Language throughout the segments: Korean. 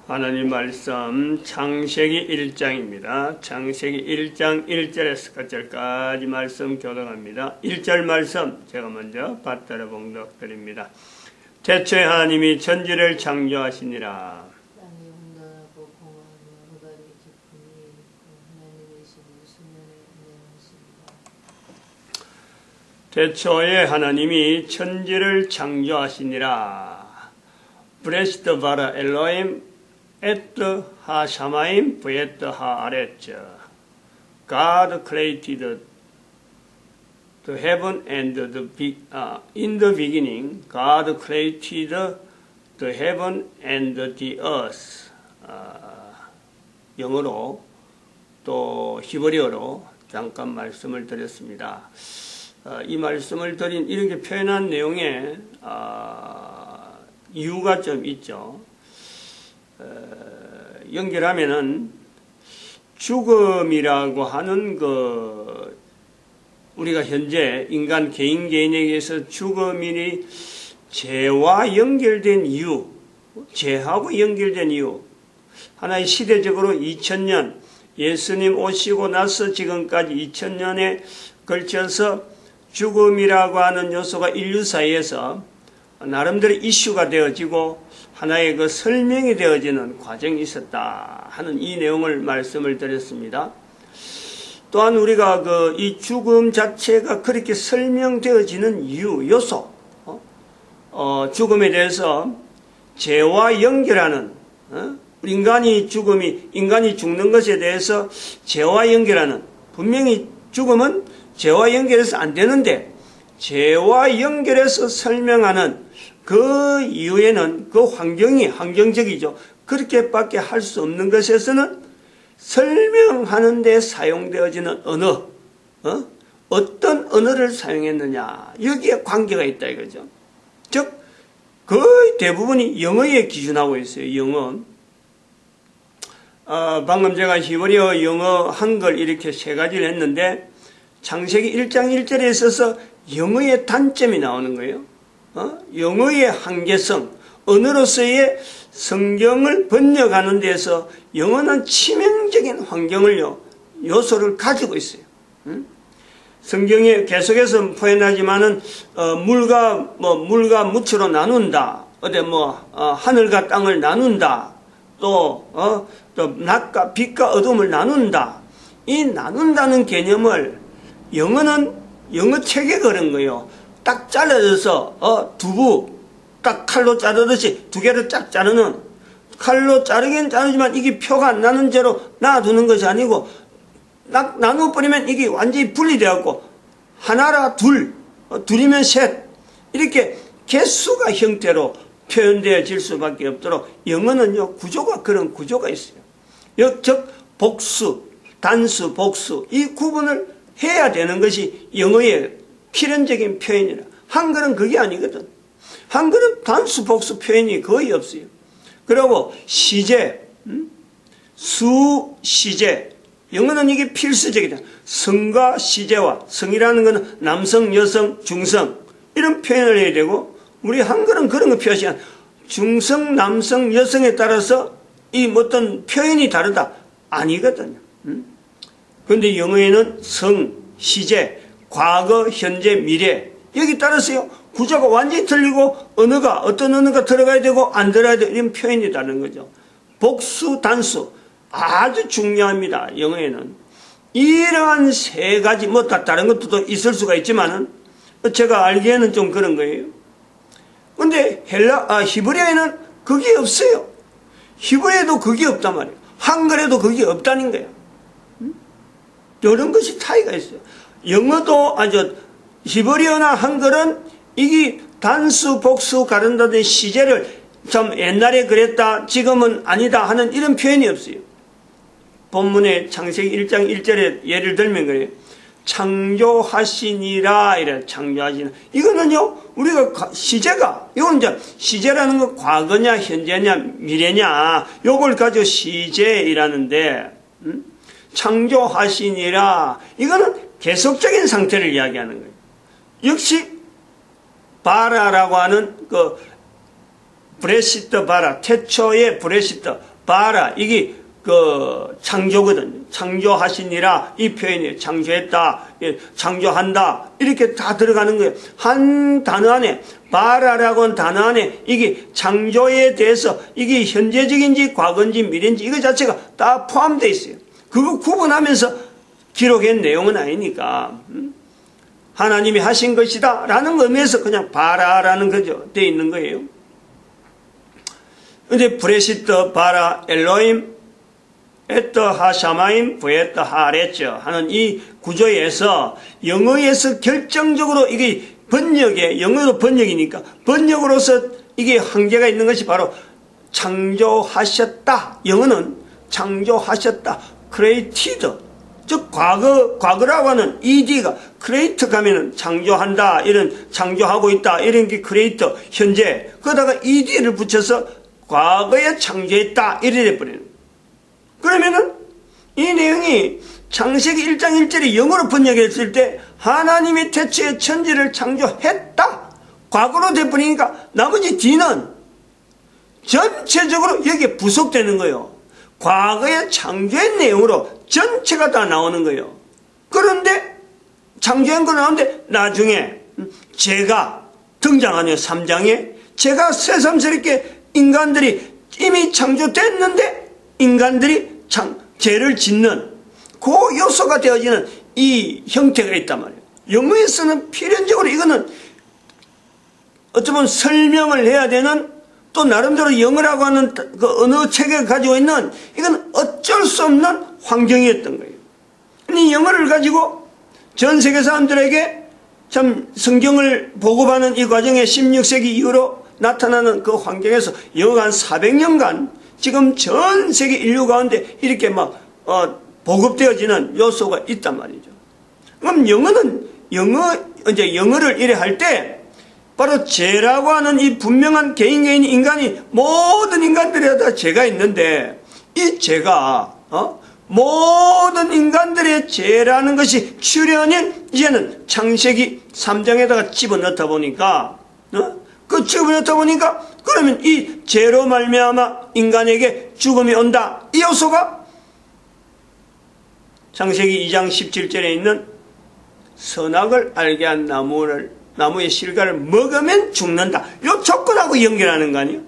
하나님 말씀 창세기 1장입니다. 창세기 1장 1절에서 끝절까지 말씀 교독합니다. 1절 말씀 제가 먼저 받들어 봉독드립니다. 태초에 하나님이 천지를 창조하시니라. 땅이 온전하고 공허하며 흑암이 깊으니 하나님의 신이 수면에 운행하십니다. 태초에 하나님이 천지를 창조하시니라. 브레시드 바라 엘로임 에트 하 샤마임 브에트 하 아레츠. God created the heaven and in the beginning God created the heaven and the earth. 영어로 또 히브리어로 잠깐 말씀을 드렸습니다. 이 말씀을 드린 이렇게 표현한 내용에 이유가 좀 있죠. 연결하면은 죽음이라고 하는 우리가 현재 인간 개인에게서 죽음이 죄와 연결된 이유, 죄하고 연결된 이유, 하나의 시대적으로 2000년 예수님 오시고 나서 지금까지 2000년에 걸쳐서 죽음이라고 하는 요소가 인류 사이에서 나름대로 이슈가 되어지고 하나의 설명이 되어지는 과정이 있었다 하는 이 내용을 말씀을 드렸습니다. 또한 우리가 이 죽음 자체가 그렇게 설명되어지는 이유, 요소, 죽음에 대해서 죄와 연결하는, 인간이 죽는 것에 대해서 죄와 연결하는, 분명히 죽음은 죄와 연결해서 안 되는데, 죄와 연결해서 설명하는 그 이유에는 그 환경적이죠. 그렇게밖에 할 수 없는 것에서는 설명하는 데 사용되어지는 언어, 어떤 언어를 사용했느냐, 여기에 관계가 있다 이거죠. 즉, 거의 대부분이 영어에 기준하고 있어요. 영어. 방금 제가 히브리어, 영어, 한글 이렇게 세 가지를 했는데 창세기 1장 1절에 있어서 영어의 단점이 나오는 거예요. 영어의 한계성, 언어로서의 성경을 번역하는 데서 영어는 치명적인 요소를 가지고 있어요. 성경에 계속해서 표현하지만은 물과 무초로 나눈다. 하늘과 땅을 나눈다. 또 낮과 빛과 어둠을 나눈다. 이 나눈다는 개념을 영어 책에 그런 거예요. 딱 잘라져서 두부 딱 칼로 자르듯이 두 개를 쫙 자르는, 칼로 자르긴 자르지만 이게 표가 안 나는 채로 놔두는 것이 아니고 딱 나눠버리면 이게 완전히 분리되었고 하나라 둘이면 셋, 이렇게 개수가 형태로 표현되어질 수밖에 없도록 영어는요 그런 구조가 있어요. 즉 복수, 단수, 복수 이 구분을 해야 되는 것이 영어의 필연적인 표현이라. 한글은 그게 아니거든. 한글은 단수, 복수 표현이 거의 없어요. 그리고 시제, 수, 시제. 영어는 이게 필수적이다. 성과 시제와, 성이라는 것은 남성, 여성, 중성 이런 표현을 해야 되고, 우리 한글은 그런 거 표시한 중성, 남성, 여성에 따라서 이 어떤 표현이 다르다 아니거든요. 그런데 영어에는 성, 시제, 과거, 현재, 미래 여기 따라서요 구조가 완전히 틀리고 어떤 언어가 들어가야 되고 안 들어가야 되고 이런 표현이 다른 거죠. 복수, 단수 아주 중요합니다. 영어에는 이러한 세 가지 다른 것도 있을 수가 있지만은 제가 알기에는 좀 그런 거예요. 근데 히브리어에는 그게 없어요. 히브리어에도 그게 없단 말이에요. 한글에도 그게 없다는 거예요. 이런 것이 차이가 있어요. 영어도 히브리어나 한글은 이게 단수, 복수 가른다는 시제를 참 옛날에 그랬다 지금은 아니다 하는 이런 표현이 없어요. 본문에 창세기 1장 1절에 예를 들면 그래요. 창조하시니라 이래. 창조하시니라. 이거는요 우리가 이건 이제 시제라는 건 과거냐 현재냐 미래냐 요걸 가지고 시제이라는데 창조하시니라 이거는 계속적인 상태를 이야기하는 거예요. 역시 바라라고 하는 브레시트 바라, 태초의 브레시트 봐라. 이게 그 창조거든요. 창조하시니라 이 표현이 창조했다, 창조한다 이렇게 다 들어가는 거예요. 한 단어 안에 봐라라고 하는 단어 안에 이게 창조에 대해서 이게 현재적인지 과거인지 미래인지 이거 자체가 다 포함되어 있어요. 그거 구분하면서 기록한 내용은 아니니까 하나님이 하신 것이다 라는 의미에서 그냥 봐라라는 거죠. 되어 있는 거예요. 근데 브레시트 바라 엘로임 에터 하샤마임 부에터 하레츠 하는 이 구조에서 영어에서 결정적으로 이게 번역에 영어로 번역이니까 번역으로서 이게 한계가 있는 것이 바로 창조하셨다. 영어는 창조하셨다. created. 즉 과거라고 하는 ed가 create 가면은 창조한다 이런 창조하고 있다 이런 게 create 현재 거기다가 ed를 붙여서 과거에 창조했다 이래 돼버리는. 그러면은 이 내용이 창세기 1장 1절에 영어로 번역했을 때 하나님이 태초에 천지를 창조했다 과거로 돼버리니까 나머지 뒤는 전체적으로 여기에 부속되는 거예요. 과거의 창조의 내용으로 전체가 다 나오는 거예요. 그런데 창조한 거 나오는데 나중에 죄가 등장하네요. 3장에 죄가 새삼스럽게 인간들이 이미 창조됐는데 인간들이 죄를 짓는 그 요소가 되어지는 이 형태가 있단 말이에요. 영어에서는 필연적으로 이거는 어쩌면 설명을 해야 되는 또 나름대로 영어라고 하는 그 언어 체계를 가지고 있는 이건 어쩔 수 없는 환경이었던 거예요. 이 영어를 가지고 전 세계 사람들에게 참 성경을 보급하는 이 과정에 16세기 이후로 나타나는 그 환경에서 영어가 한 400년간 지금 전 세계 인류 가운데 이렇게 막 보급되어지는 요소가 있단 말이죠. 그럼 영어를 이래 할 때 바로 죄라고 하는 이 분명한 개인 인간이 모든 인간들에 다 죄가 있는데 이 죄가 모든 인간들의 죄라는 것이 출현인 이제는 창세기 3장에다가 집어넣다 보니까 그러면 이 죄로 말미암아 인간에게 죽음이 온다. 이 요소가 창세기 2장 17절에 있는 선악을 알게 한 나무의 실과를 먹으면 죽는다. 이 조건하고 연결하는 거 아니에요?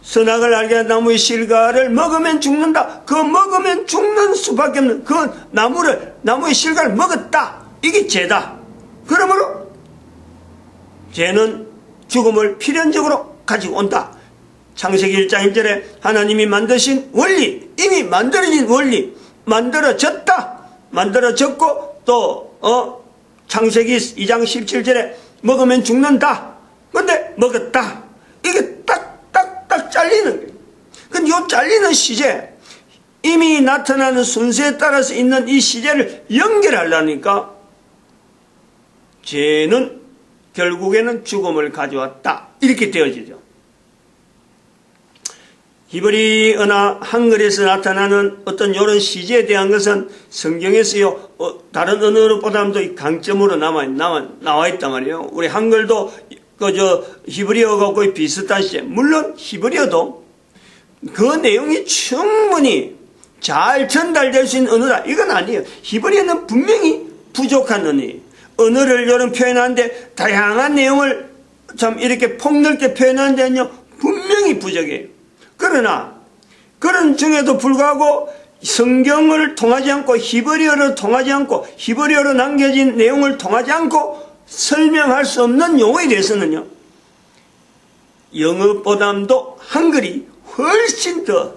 선악을 알게 한 나무의 실과를 먹으면 죽는다. 그 먹으면 죽는 수밖에 없는 그 나무의 실과를 먹었다. 이게 죄다. 그러므로 죄는 죽음을 필연적으로 가지고 온다. 창세기 1장 1절에 하나님이 만드신 원리, 이미 만들어진 원리, 만들어졌고 또 창세기 2장 17절에 먹으면 죽는다. 근데 먹었다. 이게 딱 잘리는 거예요. 근데 이 잘리는 시제, 이미 나타나는 순서에 따라서 있는 이 시제를 연결하려니까 죄는 결국에는 죽음을 가져왔다. 이렇게 되어지죠. 히브리어나 한글에서 나타나는 어떤 이런 시제에 대한 것은 성경에서요, 다른 언어보다도 강점으로 나와 있단 말이에요. 우리 한글도 히브리어가 거의 비슷한 시제. 물론 히브리어도 그 내용이 충분히 잘 전달될 수 있는 언어다. 이건 아니에요. 히브리어는 분명히 부족한 언어예요. 언어를 이런 표현하는데 다양한 내용을 참 이렇게 폭넓게 표현하는 데는요, 분명히 부족해요. 그러나 그런 중에도 불구하고 성경을 통하지 않고 히브리어를 통하지 않고 히브리어로 남겨진 내용을 통하지 않고 설명할 수 없는 용어에 대해서는요, 영어보다도 한글이 훨씬 더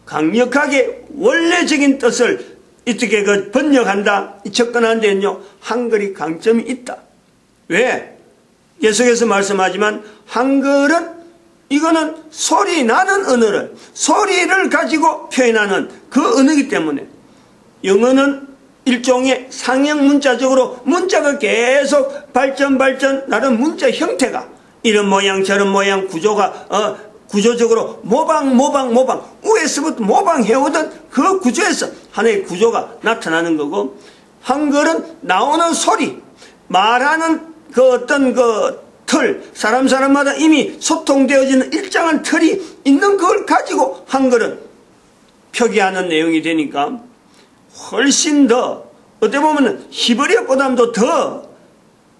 강력하게 원래적인 뜻을 이렇게 번역한다, 접근하는 데는요, 한글이 강점이 있다. 왜? 계속해서 말씀하지만 한글은 이거는 소리 나는 언어를, 소리를 가지고 표현하는 그 언어이기 때문에 영어는 일종의 상형 문자적으로 문자가 계속 발전, 나름 문자 형태가 이런 모양 저런 모양 구조적으로 모방 위에서부터 모방해오던 그 구조에서 하나의 구조가 나타나는 거고, 한글은 나오는 소리, 말하는 그 어떤 그 틀, 사람마다 이미 소통되어지는 일정한 틀이 있는 걸 가지고 한글은 표기하는 내용이 되니까 훨씬 더 어떻게 보면 히브리어보다도 더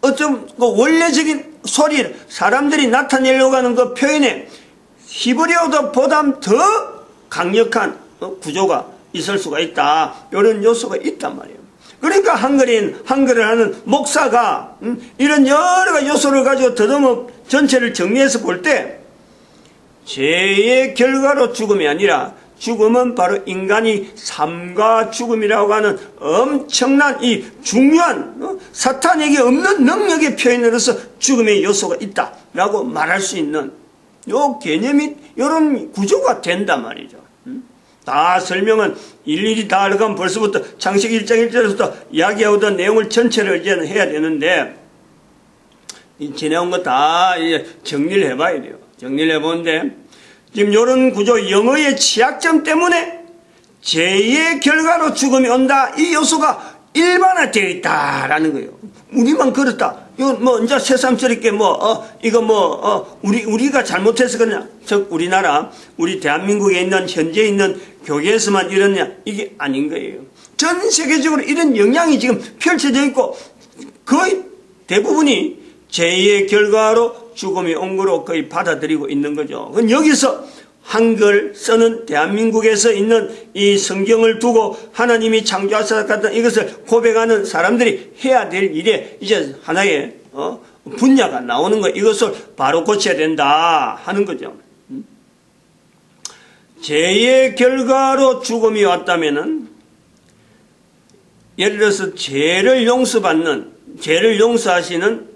어쩜 그 원래적인 소리를 사람들이 나타내려고 하는 그 표현에 히브리어보다 더 강력한 구조가 있을 수가 있다. 이런 요소가 있단 말이에요. 그러니까 한글을 하는 목사가 이런 여러 가지 요소를 가지고 더듬어 전체를 정리해서 볼 때 죄의 결과로 죽음이 아니라 죽음은 바로 인간이 삶과 죽음이라고 하는 엄청난 이 중요한 사탄에게 없는 능력의 표현으로서 죽음의 요소가 있다라고 말할 수 있는 요 개념이 이런 구조가 된단 말이죠. 다 설명은 일일이 다 알아가면 벌써부터 창세기 1장 1절에서부터 이야기하던 내용을 전체를 이제는 해야 되는데 지내온 거 다 정리를 해봐야 돼요. 정리를 해보는데 지금 이런 구조 영어의 취약점 때문에 죄의 결과로 죽음이 온다. 이 요소가 일반화되어 있다라는 거예요. 우리만 그렇다. 이거 뭐 이제 새삼스럽게 우리가 잘못해서 그러냐. 즉 우리나라 우리 대한민국에 있는 현재 있는 교계에서만 이러냐. 이게 아닌 거예요. 전 세계적으로 이런 영향이 지금 펼쳐져 있고 거의 대부분이 죄의 결과로 죽음이 온 거로 거의 받아들이고 있는 거죠. 그럼 여기서 한글 쓰는 대한민국에서 있는 이 성경을 두고 하나님이 창조하셨던 이것을 고백하는 사람들이 해야 될 일에 이제 하나의 분야가 나오는 거예요. 이것을 바로 고쳐야 된다 하는 거죠. 죄의 결과로 죽음이 왔다면은 예를 들어서 죄를 용서하시는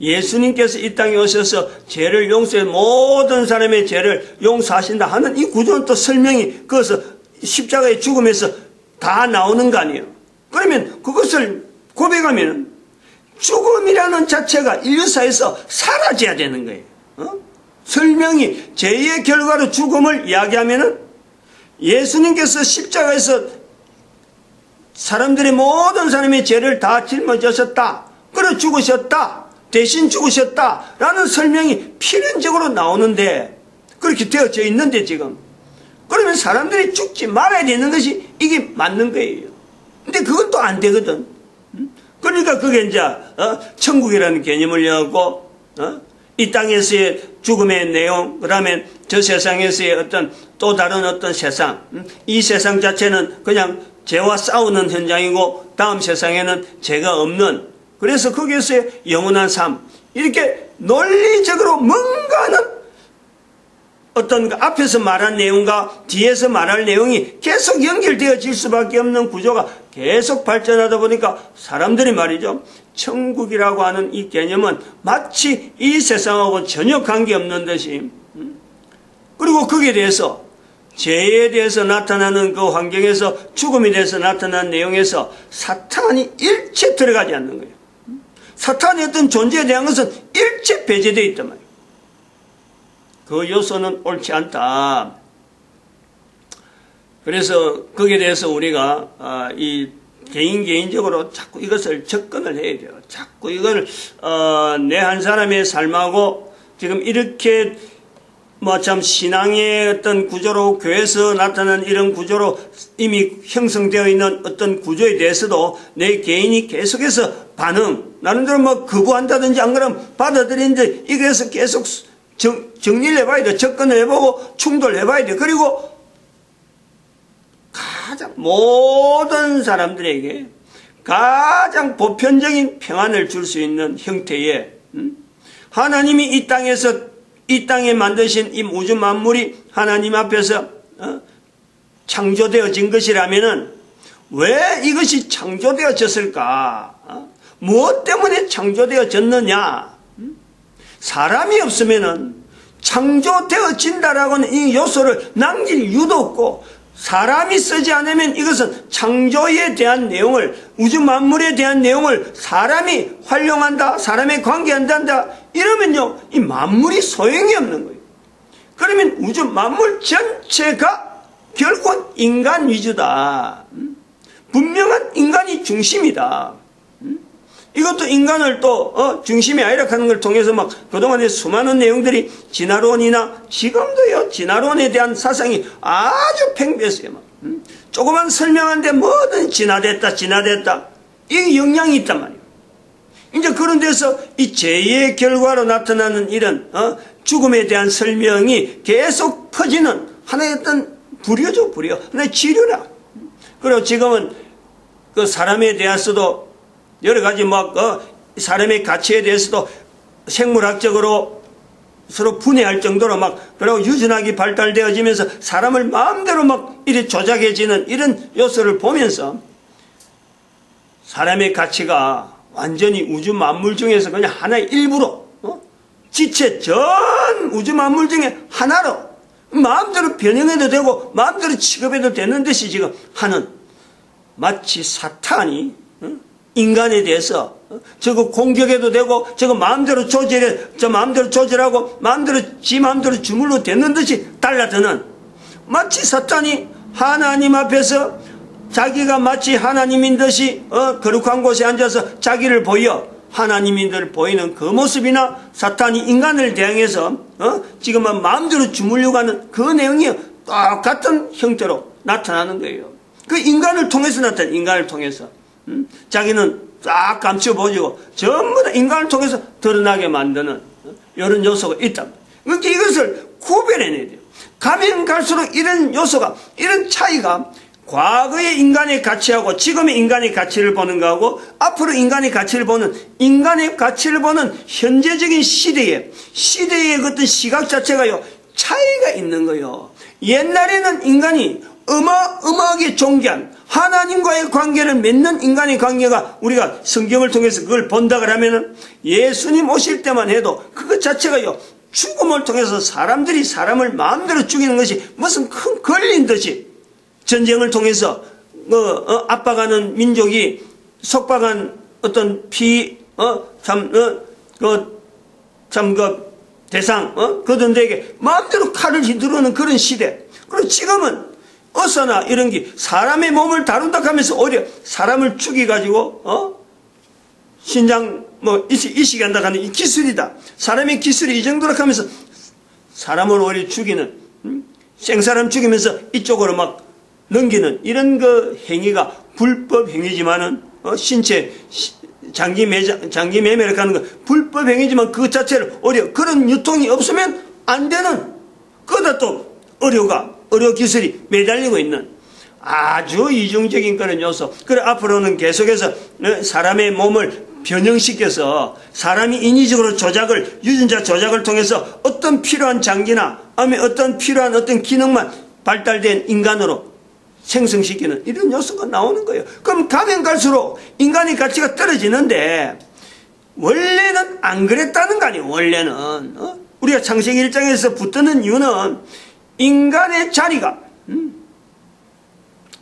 예수님께서 이 땅에 오셔서 죄를 용서해 모든 사람의 죄를 용서하신다 하는 이 구조는 또 설명이 그것을 십자가의 죽음에서 다 나오는 거 아니에요. 그러면 그것을 고백하면 죽음이라는 자체가 인류사에서 사라져야 되는 거예요. 설명이 죄의 결과로 죽음을 이야기하면은 예수님께서 십자가에서 사람들의 모든 사람의 죄를 다 짊어지셨다. 그래 죽으셨다. 대신 죽으셨다라는 설명이 필연적으로 나오는데 그렇게 되어져 있는데 지금 그러면 사람들이 죽지 말아야 되는 것이 이게 맞는 거예요. 근데 그건 또 안 되거든. 그러니까 그게 이제 천국이라는 개념을 갖고 이 땅에서의 죽음의 내용, 그다음에 저 세상에서의 어떤 또 다른 어떤 세상, 이 세상 자체는 그냥 죄와 싸우는 현장이고 다음 세상에는 죄가 없는, 그래서 거기에서의 영원한 삶, 이렇게 논리적으로 뭔가는 어떤 앞에서 말한 내용과 뒤에서 말할 내용이 계속 연결되어질 수밖에 없는 구조가 계속 발전하다 보니까 사람들이 말이죠, 천국이라고 하는 이 개념은 마치 이 세상하고 전혀 관계없는 듯이, 그리고 거기에 대해서 죄에 대해서 나타나는 그 환경에서 죽음에 대해서 나타나는 내용에서 사탄이 일체 들어가지 않는 거예요. 사탄의 어떤 존재에 대한 것은 일체 배제되어 있단 말이에요. 그 요소는 옳지 않다. 그래서 거기에 대해서 우리가 이 개인적으로 자꾸 이것을 접근을 해야 돼요. 자꾸 이걸 내 한 사람의 삶하고 지금 이렇게 참 신앙의 어떤 구조로 교회에서 나타나는 이런 구조로 이미 형성되어 있는 어떤 구조에 대해서도 내 개인이 계속해서 나름대로 거부한다든지 안 그러면 받아들이는데 이래서 계속 정리를 해봐야 돼. 접근을 해보고 충돌해봐야 돼. 그리고 가장 모든 사람들에게 가장 보편적인 평안을 줄 수 있는 형태의 하나님이 이 땅에 만드신 이 우주 만물이 하나님 앞에서 창조되어진 것이라면은 왜 이것이 창조되어졌을까? 무엇 때문에 창조되어졌느냐? 사람이 없으면은 창조되어진다라고 하는 이 요소를 남길 이유도 없고, 사람이 쓰지 않으면 이것은 창조에 대한 내용을, 우주 만물에 대한 내용을 사람이 활용한다, 사람에 관계한다, 이러면요, 이 만물이 소용이 없는 거예요. 그러면 우주 만물 전체가 결국은 인간 위주다. 분명한 인간이 중심이다. 이것도 인간을 또 중심에 아이락하는 걸 통해서 막 그동안의 수많은 내용들이 진화론이나 지금도요 진화론에 대한 사상이 아주 팽배했어요. 막. 조그만 설명하는데 뭐든 진화됐다 이 영향이 있단 말이에요. 이제 그런 데서 이 죄의 결과로 나타나는 이런 죽음에 대한 설명이 계속 퍼지는 하나의 어떤 불효죠, 불효. 하나의 치료라. 그리고 지금은 그 사람에 대해서도 여러 가지 막 사람의 가치에 대해서도 생물학적으로 서로 분해할 정도로 막 그리고 유전학이 발달되어지면서 사람을 마음대로 막 이렇게 조작해지는 이런 요소를 보면서 사람의 가치가 완전히 우주 만물 중에서 그냥 하나의 일부로 지체 전 우주 만물 중에 하나로 마음대로 변형해도 되고 마음대로 취급해도 되는 듯이 지금 하는 마치 사탄이 인간에 대해서 저거 공격해도 되고 저거 마음대로 조절하고 마음대로 지 마음대로 주물러 되는 듯이 달라드는 마치 사탄이 하나님 앞에서 자기가 마치 하나님인 듯이 거룩한 곳에 앉아서 자기를 보여 하나님인 듯 보이는 그 모습이나 사탄이 인간을 대항해서 지금은 마음대로 주물려고 하는 그 내용이 똑같은 형태로 나타나는 거예요. 그 인간을 통해서 나타나는 인간을 통해서 자기는 싹 감춰보지고 전부 다 인간을 통해서 드러나게 만드는 이런 요소가 있다. 그러니까 이것을 구별해내야 돼요. 가면 갈수록 이런 요소가 이런 차이가 과거의 인간의 가치하고 지금의 인간의 가치를 보는 거하고 앞으로 인간의 가치를 보는 현재적인 시대의 어떤 시각 자체가요 차이가 있는 거예요. 옛날에는 인간이 어마어마하게 존귀한 하나님과의 관계를 맺는 인간의 관계가 우리가 성경을 통해서 그걸 본다 그러면은 예수님 오실 때만 해도 그것 자체가요 죽음을 통해서 사람들이 사람을 마음대로 죽이는 것이 무슨 큰 걸린 듯이 전쟁을 통해서 압박하는 민족이 속박한 어떤 대상 그들에게 마음대로 칼을 휘두르는 그런 시대. 그리고 지금은 어서나 이런 게 사람의 몸을 다룬다 하면서 오히려 사람을 죽여가지고 신장 이식한다 하는 이 기술이다. 사람의 기술이 이 정도라 하면서 사람을 오히려 죽이는 생사람 죽이면서 이쪽으로 막 넘기는 이런 그 행위가 불법 행위지만은 신체 장기 매매를 하는 거 불법 행위지만 그 자체를 오히려 그런 유통이 없으면 안 되는 그다 또 의료 기술이 매달리고 있는 아주 이중적인 그런 요소. 그래 앞으로는 계속해서 사람의 몸을 변형시켜서 사람이 인위적으로 유전자 조작을 통해서 어떤 필요한 장기나 아니면 어떤 필요한 어떤 기능만 발달된 인간으로 생성시키는 이런 요소가 나오는 거예요. 그럼 가면 갈수록 인간의 가치가 떨어지는데 원래는 안 그랬다는 거 아니에요. 원래는 우리가 창세기 1장에서 붙드는 이유는 인간의 자리가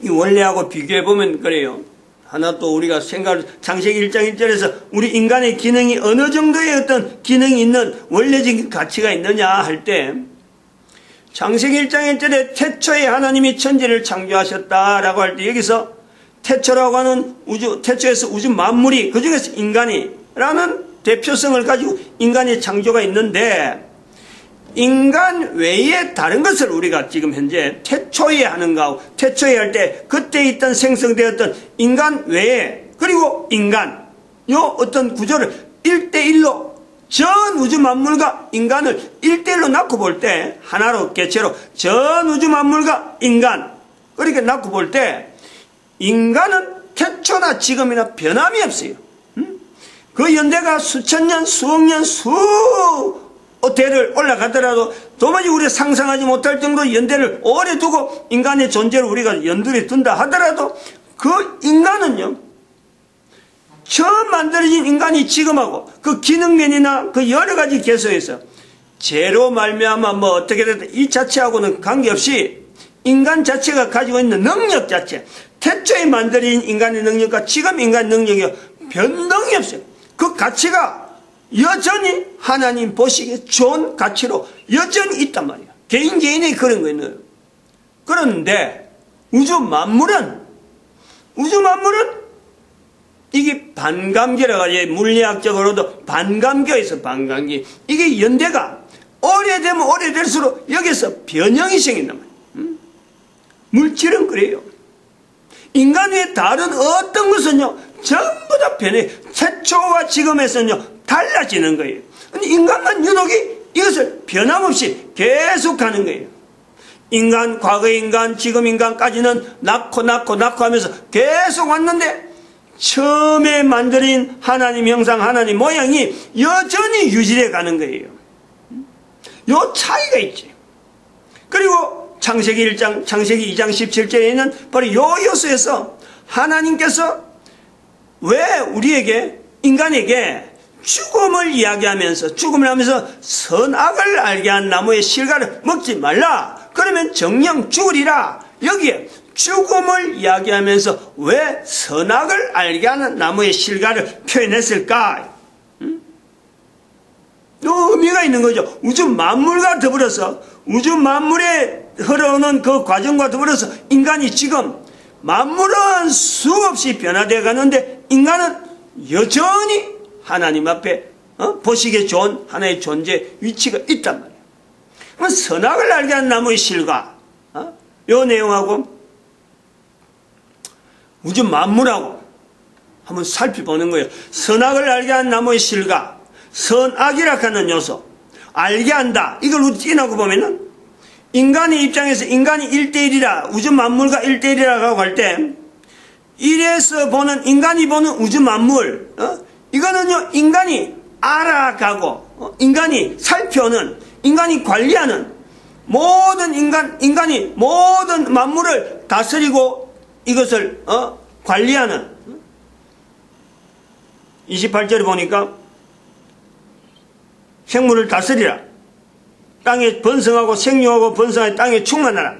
이 원래하고 비교해보면 그래요. 하나 또 우리가 창세기 1장 1절에서 우리 인간의 기능이 어느 정도의 어떤 기능이 있는 원래적인 가치가 있느냐 할 때 창세기 1장 1절에 태초에 하나님이 천지를 창조하셨다라고 할 때 여기서 태초라고 하는 태초에서 우주 만물이 그중에서 인간이라는 대표성을 가지고 인간의 창조가 있는데 인간 외에 다른 것을 우리가 지금 현재 태초에 하는 거하고 태초에 할 때 그때 있던 생성되었던 인간 외에 그리고 인간 요 어떤 구조를 1대1로 전 우주 만물과 인간을 1대1로 낳고 볼 때 하나로 개체로 전 우주 만물과 인간 그렇게 낳고 볼 때 인간은 태초나 지금이나 변함이 없어요. 그 연대가 수천 년 수억 년 대를 올라가더라도 도무지 우리가 상상하지 못할 정도로 연대를 오래 두고 인간의 존재를 우리가 연두에 둔다 하더라도 그 인간은요 처음 만들어진 인간이 지금하고 그 기능면이나 그 여러 가지 개소에서 죄로 말미암아 뭐 어떻게 됐다 이 자체하고는 관계없이 인간 자체가 가지고 있는 능력 자체 태초에 만들어진 인간의 능력과 지금 인간의 능력이 변동이 없어요. 그 가치가 여전히 하나님 보시기에 좋은 가치로 여전히 있단 말이야. 개인이 그런 거예요. 그런데 우주 만물은 이게 반감기라고 하지. 물리학적으로도 반감기가 있어, 반감기. 이게 연대가 오래되면 오래될수록 여기서 변형이 생긴단 말이에요. 물질은 그래요. 인간 외에 다른 어떤 것은요, 전부 다 변해. 최초와 지금에서는요, 달라지는 거예요. 근데 인간만 유독이 이것을 변함없이 계속 가는 거예요. 인간, 과거 인간, 지금 인간까지는 낳고 하면서 계속 왔는데, 처음에 만들인 하나님 형상, 하나님 모양이 여전히 유지돼 가는 거예요. 요 차이가 있지. 그리고 창세기 2장 17절에 있는 바로 요 요소에서 하나님께서 왜 우리에게, 인간에게 죽음을 이야기하면서, 죽음을 하면서 선악을 알게 한 나무의 실과를 먹지 말라. 그러면 정령 죽으리라. 여기에 죽음을 이야기하면서 왜 선악을 알게 하는 나무의 실과를 표현했을까? 또 의미가 있는 거죠. 우주 만물과 더불어서, 우주 만물에 흘러오는 그 과정과 더불어서 인간이 지금, 만물은 수없이 변화되어 가는데 인간은 여전히 하나님 앞에 보시기에 좋은 하나의 존재 위치가 있단 말이에요. 그럼 선악을 알게 한 나무의 실과, 요 내용하고 우주 만물하고 한번 살펴보는 거예요. 선악을 알게 한 나무의 실과, 선악이라 하는 요소, 알게 한다. 이걸 우리 찐하고 보면은, 인간의 입장에서 인간이 1대1이라, 우주 만물과 1대1이라고 할 때, 이래서 보는, 인간이 보는 우주 만물, 이거는요, 인간이 알아가고, 인간이 살펴는, 인간이 관리하는, 모든 인간이 모든 만물을 다스리고 이것을, 관리하는, 28절에 보니까, 생물을 다스리라. 땅에 번성하고 생육하고 번성하여 땅에 충만하라.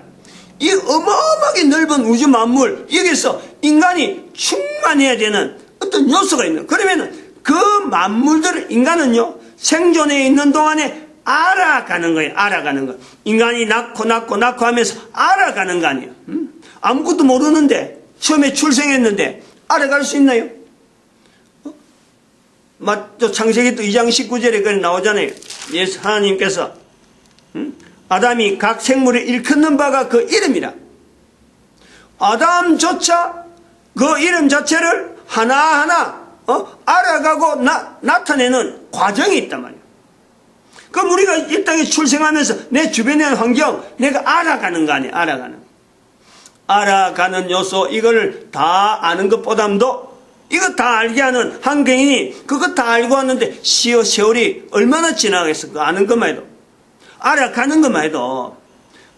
이 어마어마하게 넓은 우주 만물, 여기서 인간이 충만해야 되는 어떤 요소가 있는. 그러면은 그 만물들을 인간은요, 생존해 있는 동안에 알아가는 거예요. 알아가는 거. 인간이 낳고 하면서 알아가는 거 아니에요. 아무것도 모르는데, 처음에 출생했는데 알아갈 수 있나요? 맞죠? 창세기 또 2장 19절에 그래 나오잖아요. 예수 하나님께서 아담이 각 생물을 일컫는 바가 그 이름이라. 아담조차 그 이름 자체를 하나하나 알아가고 나타내는 과정이 있단 말이에요. 그럼 우리가 이 땅에 출생하면서 내 주변의 환경 내가 알아가는 거 아니에요. 알아가는 요소, 이걸 다 아는 것보다도 이거 다 알게 하는 한경인이 그거 다 알고 왔는데 세월이 얼마나 지나겠어. 그 아는 것만 해도, 알아가는 것만 해도.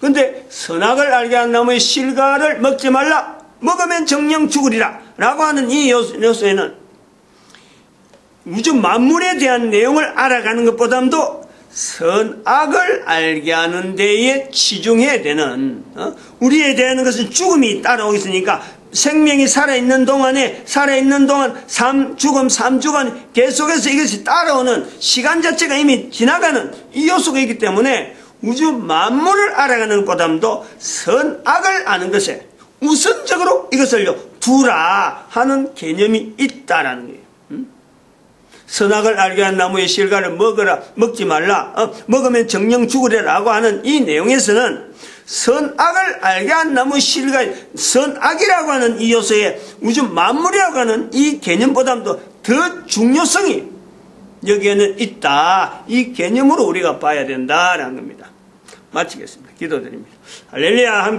근데 선악을 알게 한 나무의 실과를 먹지 말라. 먹으면 정령 죽으리라 라고 하는 이 요소에는 우주 만물에 대한 내용을 알아가는 것보다도 선악을 알게 하는 데에 치중해야 되는, 우리에 대한 것은 죽음이 따라오겠으니까 생명이 살아있는 동안 죽음 3주간 계속해서 이것이 따라오는 시간 자체가 이미 지나가는 이 요소가 있기 때문에 우주 만물을 알아가는 것보다도 선악을 아는 것에 우선적으로 이것을요 두라 하는 개념이 있다라는 거예요. 선악을 알게 한 나무의 실과를 먹지 말라. 먹으면 정령 죽으리라고 하는 이 내용에서는 선악을 알게 한 나무의 실과, 선악이라고 하는 이 요소에 우주 만물이라고 하는 이 개념보다도 더 중요성이 여기에는 있다. 이 개념으로 우리가 봐야 된다라는 겁니다. 마치겠습니다. 기도드립니다. 할렐루야. 함께